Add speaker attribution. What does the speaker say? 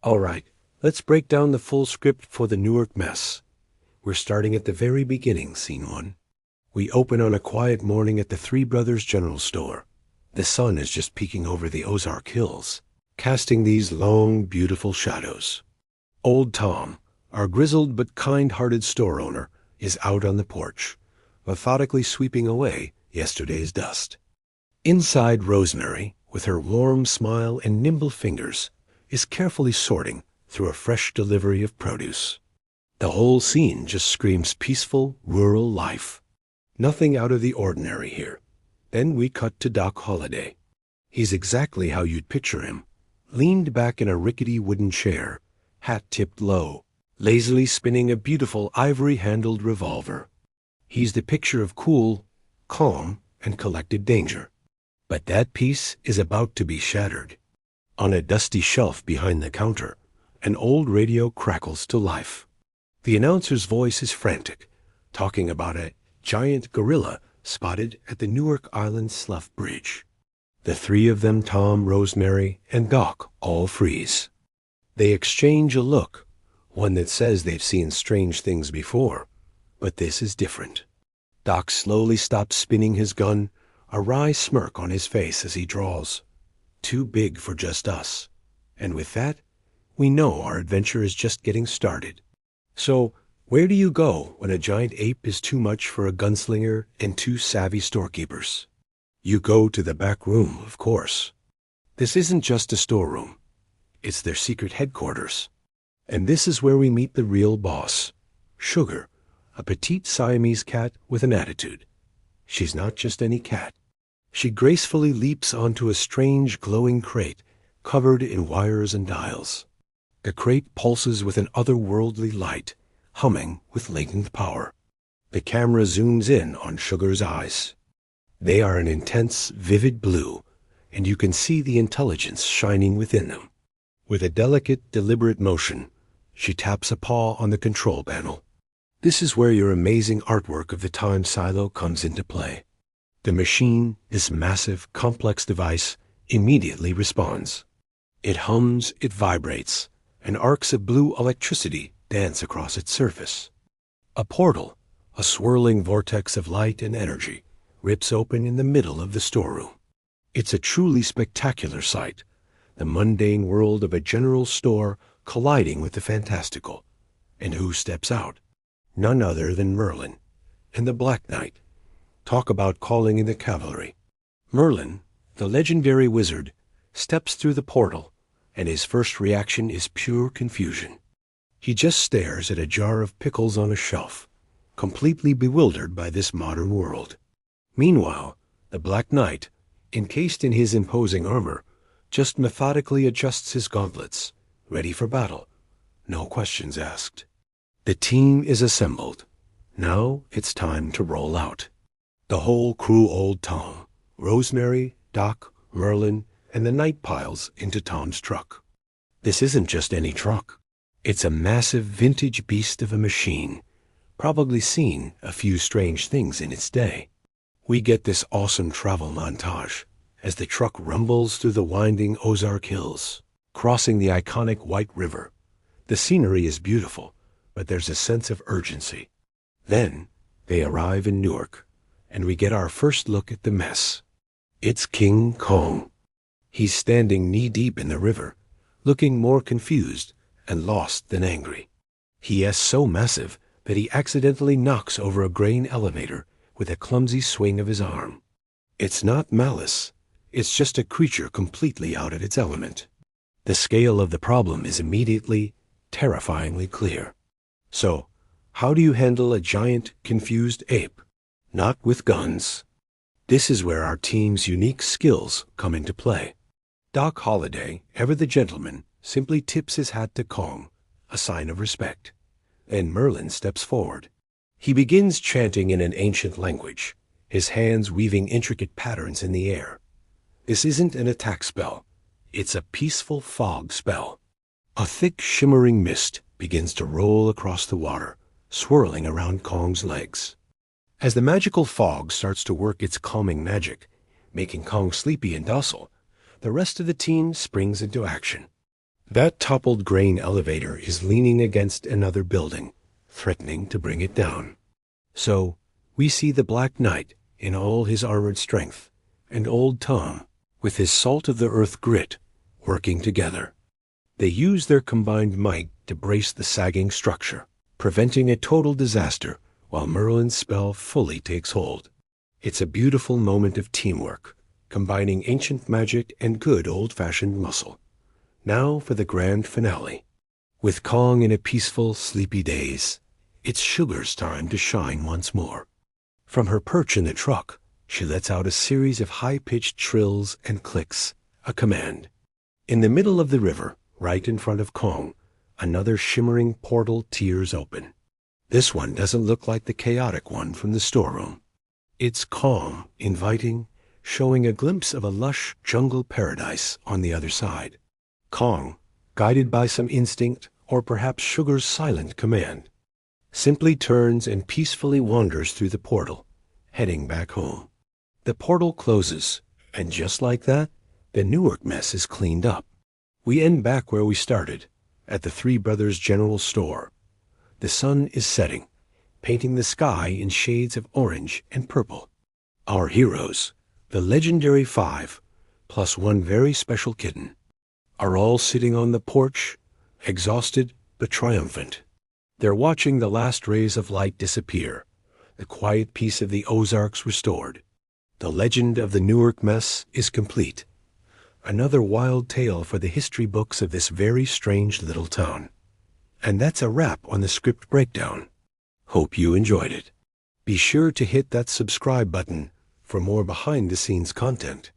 Speaker 1: All right, let's break down the full script for the Newark mess. We're starting at the very beginning, scene one. We open on a quiet morning at the Three Brothers General Store. The sun is just peeking over the Ozark Hills, casting these long, beautiful shadows. Old Tom, our grizzled but kind-hearted store owner, is out on the porch, methodically sweeping away yesterday's dust. Inside, Rosemary, with her warm smile and nimble fingers, is carefully sorting through a fresh delivery of produce. The whole scene just screams peaceful, rural life. Nothing out of the ordinary here. Then we cut to Doc Holliday. He's exactly how you'd picture him, leaned back in a rickety wooden chair, hat tipped low, lazily spinning a beautiful ivory-handled revolver. He's the picture of cool, calm, and collected danger. But that piece is about to be shattered. On a dusty shelf behind the counter, an old radio crackles to life. The announcer's voice is frantic, talking about a giant gorilla spotted at the Newark Island Slough Bridge. The three of them, Tom, Rosemary, and Doc, all freeze. They exchange a look, one that says they've seen strange things before, but this is different. Doc slowly stops spinning his gun, a wry smirk on his face as he draws. Too big for just us. And with that, we know our adventure is just getting started. So, where do you go when a giant ape is too much for a gunslinger and two savvy storekeepers? You go to the back room, of course. This isn't just a storeroom. It's their secret headquarters. And this is where we meet the real boss, Sugar, a petite Siamese cat with an attitude. She's not just any cat. She gracefully leaps onto a strange glowing crate covered in wires and dials. The crate pulses with an otherworldly light, humming with latent power. The camera zooms in on Sugar's eyes. They are an intense, vivid blue, and you can see the intelligence shining within them. With a delicate, deliberate motion, she taps a paw on the control panel. This is where your amazing artwork of the time silo comes into play. The machine, this massive, complex device, immediately responds. It hums, it vibrates, and arcs of blue electricity dance across its surface. A portal, a swirling vortex of light and energy, rips open in the middle of the storeroom. It's a truly spectacular sight, the mundane world of a general store colliding with the fantastical. And who steps out? None other than Merlin and the Black Knight. Talk about calling in the cavalry. Merlin, the legendary wizard, steps through the portal, and his first reaction is pure confusion. He just stares at a jar of pickles on a shelf, completely bewildered by this modern world. Meanwhile, the Black Knight, encased in his imposing armor, just methodically adjusts his gauntlets, ready for battle. No questions asked. The team is assembled. Now it's time to roll out. The whole crew, old Tom, Rosemary, Doc, Merlin, and the Knight piles into Tom's truck. This isn't just any truck. It's a massive vintage beast of a machine, probably seen a few strange things in its day. We get this awesome travel montage as the truck rumbles through the winding Ozark Hills, crossing the iconic White River. The scenery is beautiful, but there's a sense of urgency. Then they arrive in Newark, and we get our first look at the mess. It's King Kong. He's standing knee-deep in the river, looking more confused and lost than angry. He is so massive that he accidentally knocks over a grain elevator with a clumsy swing of his arm. It's not malice. It's just a creature completely out of its element. The scale of the problem is immediately, terrifyingly clear. So, how do you handle a giant, confused ape? Not with guns. This is where our team's unique skills come into play. Doc Holliday, ever the gentleman, simply tips his hat to Kong, a sign of respect. Then Merlin steps forward. He begins chanting in an ancient language, his hands weaving intricate patterns in the air. This isn't an attack spell. It's a peaceful fog spell. A thick, shimmering mist begins to roll across the water, swirling around Kong's legs. As the magical fog starts to work its calming magic, making Kong sleepy and docile, the rest of the team springs into action. That toppled grain elevator is leaning against another building, threatening to bring it down. So, we see the Black Knight in all his armored strength, and Old Tom, with his salt-of-the-earth grit, working together. They use their combined might to brace the sagging structure, preventing a total disaster while Merlin's spell fully takes hold. It's a beautiful moment of teamwork, combining ancient magic and good old-fashioned muscle. Now for the grand finale. With Kong in a peaceful, sleepy daze, it's Sugar's time to shine once more. From her perch in the truck, she lets out a series of high-pitched trills and clicks, a command. In the middle of the river, right in front of Kong, another shimmering portal tears open. This one doesn't look like the chaotic one from the storeroom. It's calm, inviting, showing a glimpse of a lush jungle paradise on the other side. Kong, guided by some instinct or perhaps Sugar's silent command, simply turns and peacefully wanders through the portal, heading back home. The portal closes, and just like that, the Newark mess is cleaned up. We end back where we started, at the Three Brothers General Store. The sun is setting, painting the sky in shades of orange and purple. Our heroes, the legendary 5, plus one very special kitten, are all sitting on the porch, exhausted but triumphant. They're watching the last rays of light disappear, the quiet peace of the Ozarks restored. The legend of the Newark mess is complete. Another wild tale for the history books of this very strange little town. And that's a wrap on the script breakdown. Hope you enjoyed it. Be sure to hit that subscribe button for more behind-the-scenes content.